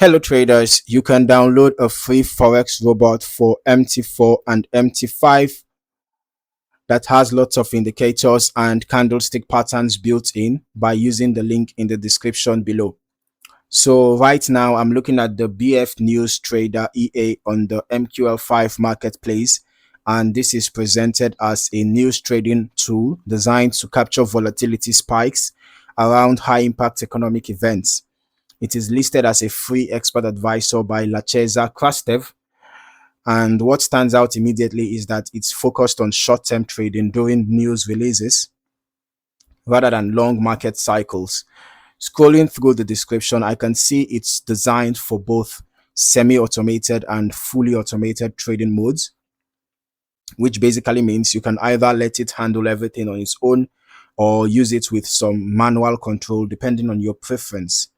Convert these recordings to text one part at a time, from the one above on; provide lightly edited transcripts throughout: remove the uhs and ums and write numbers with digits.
Hello traders, you can download a free Forex robot for MT4 and MT5 that has lots of indicators and candlestick patterns built in by using the link in the description below. So right now I'm looking at the BF News Trader EA on the MQL5 marketplace, and this is presented as a news trading tool designed to capture volatility spikes around high impact economic events. It is listed as a free expert advisor by Lacheza Krastev. And what stands out immediately is that it's focused on short-term trading during news releases rather than long market cycles. Scrolling through the description, I can see it's designed for both semi-automated and fully automated trading modes, which basically means you can either let it handle everything on its own or use it with some manual control depending on your preference.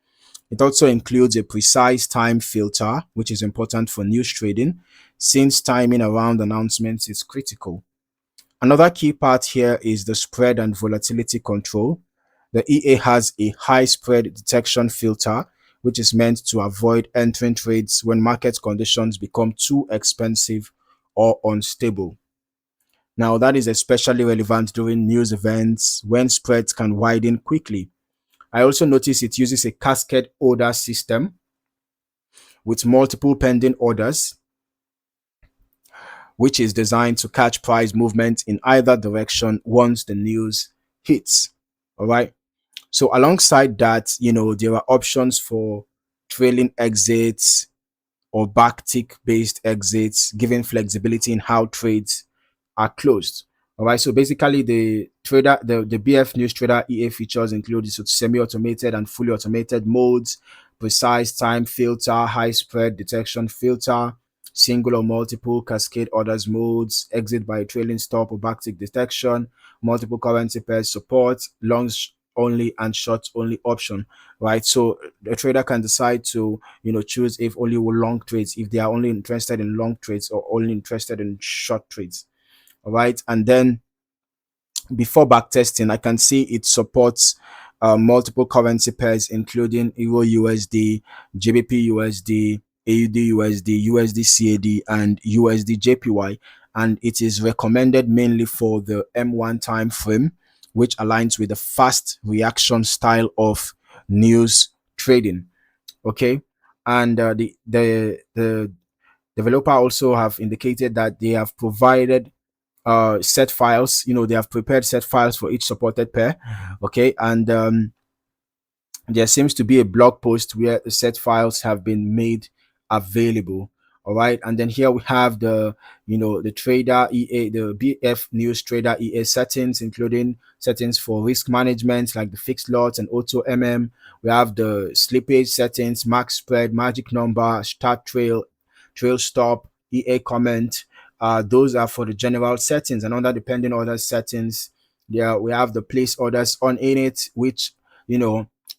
It also includes a precise time filter, which is important for news trading, since timing around announcements is critical. Another key part here is the spread and volatility control. The EA has a high spread detection filter, which is meant to avoid entering trades when market conditions become too expensive or unstable. Now, that is especially relevant during news events when spreads can widen quickly. I also notice it uses a cascade order system with multiple pending orders, which is designed to catch price movement in either direction once the news hits. All right. So alongside that, there are options for trailing exits or backtick based exits, giving flexibility in how trades are closed. All right. So basically, the BF News Trader EA features include semi-automated and fully automated modes, precise time filter, high spread detection filter, single or multiple cascade orders modes, exit by trailing stop or backtick detection, multiple currency pairs support, longs only and short only option, right? So the trader can decide to choose if only long trades, if they are only interested in long trades or only interested in short trades. All right. And then before backtesting, I can see it supports multiple currency pairs, including Euro USD, GBP USD, AUD USD, USD CAD, and USD JPY. And it is recommended mainly for the M1 time frame, which aligns with the fast reaction style of news trading. Okay. And the developer also have indicated that they have provided set files. They have prepared set files for each supported pair. Okay. And there seems to be a blog post where the set files have been made available. All right. And then here we have the trader EA, the BF News Trader EA settings, including settings for risk management like the fixed lots and auto We have the slippage settings, max spread, magic number, start trail, trail stop, EA comment. Those are for the general settings. And under the pending orders settings, there we have the place orders on in it, which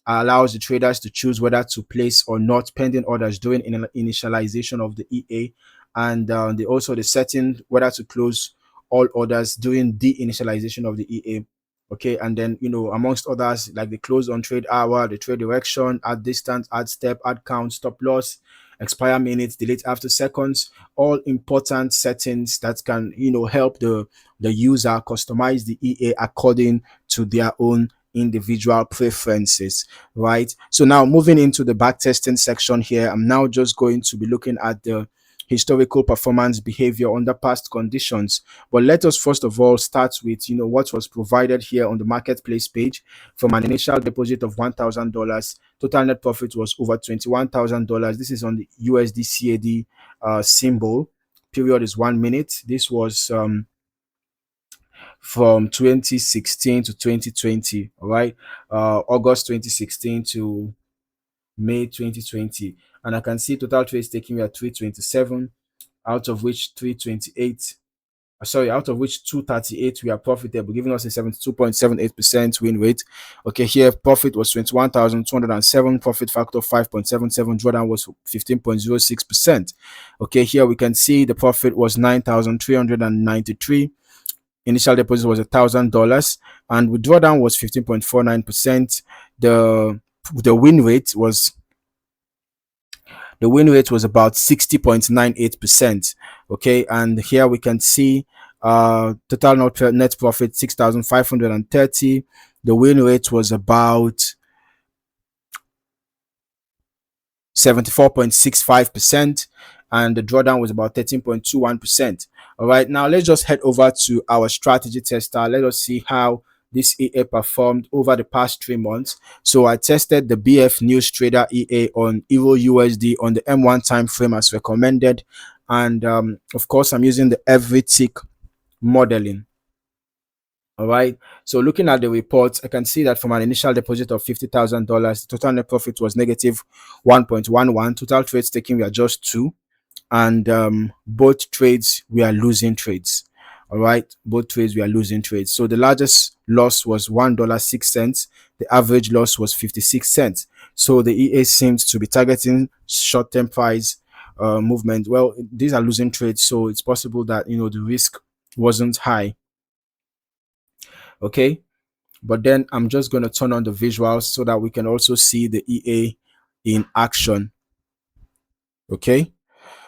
allows the traders to choose whether to place or not pending orders during initialization of the EA, and also the setting whether to close all orders during the initialization of the EA. Okay, and then amongst others like the close on trade hour, the trade direction, add distance, add step, add count, stop loss, expire minutes, delete after seconds, all important settings that can help the user customize the EA according to their own individual preferences, right? So now moving into the backtesting section here, I'm now just going to be looking at the historical performance behavior under past conditions. But let us first of all start with what was provided here on the marketplace page. From an initial deposit of $1,000, total net profit was over $21,000. This is on the USD CAD symbol. Period is 1 minute. This was from 2016 to 2020. All right, August 2016 to May 2020, and I can see total trades taking me at 327, out of which 328 out of which 238 we are profitable, giving us a 72.78% win rate. Okay, here profit was 21,207, profit factor 5.77, drawdown was 15.06%. Okay, here we can see the profit was 9,393. Initial deposit was $1,000 and withdrawdown was 15.49%. The win rate was The win rate was about 60.98%. Okay, and here we can see total net profit 6,530. The win rate was about 74.65%, and the drawdown was about 13.21%. All right, now let's just head over to our strategy tester. Let us see how this EA performed over the past 3 months. So I tested the BF News Trader EA on Euro USD on the M1 time frame as recommended, and of course I'm using the every tick modeling. All right. So looking at the reports, I can see that from an initial deposit of $50,000, the total net profit was negative 1.11. Total trades taken were just two, and both trades we are losing trades. All right, both trades we are losing trades. So the largest loss was $1.06. The average loss was 56 cents. So the EA seems to be targeting short-term price movement. Well, these are losing trades, so it's possible that the risk wasn't high. Okay, but then I'm just going to turn on the visuals so that we can also see the EA in action. Okay,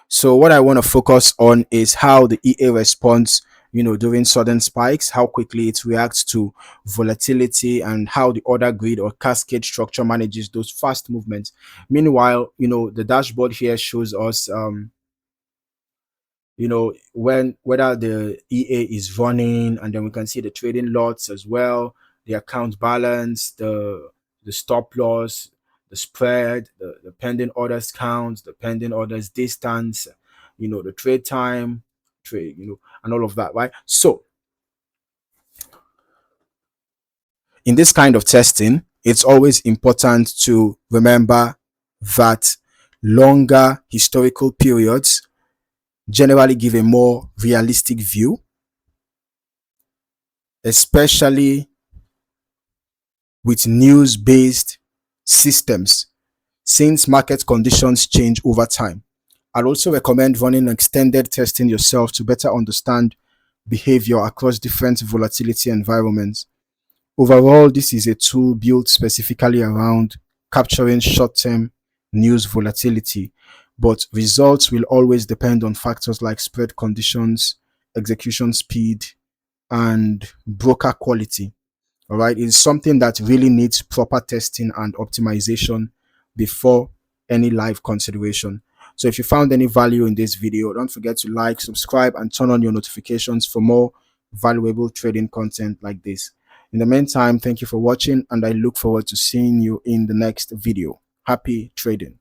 so what I want to focus on is how the EA responds during sudden spikes, how quickly it reacts to volatility, and how the order grid or cascade structure manages those fast movements. Meanwhile, the dashboard here shows us when whether the EA is running, and then we can see the trading lots as well, the account balance, the stop loss, the spread, the pending orders count, the pending orders distance, the trade time, trade, and all of that, right? So in this kind of testing, it's always important to remember that longer historical periods generally give a more realistic view, especially with news-based systems, since market conditions change over time. I'd also recommend running extended testing yourself to better understand behavior across different volatility environments. Overall, this is a tool built specifically around capturing short-term news volatility, but results will always depend on factors like spread conditions, execution speed, and broker quality. All right, it's something that really needs proper testing and optimization before any live consideration. So if you found any value in this video, don't forget to like, subscribe, and turn on your notifications for more valuable trading content like this. In the meantime, thank you for watching, and I look forward to seeing you in the next video. Happy trading.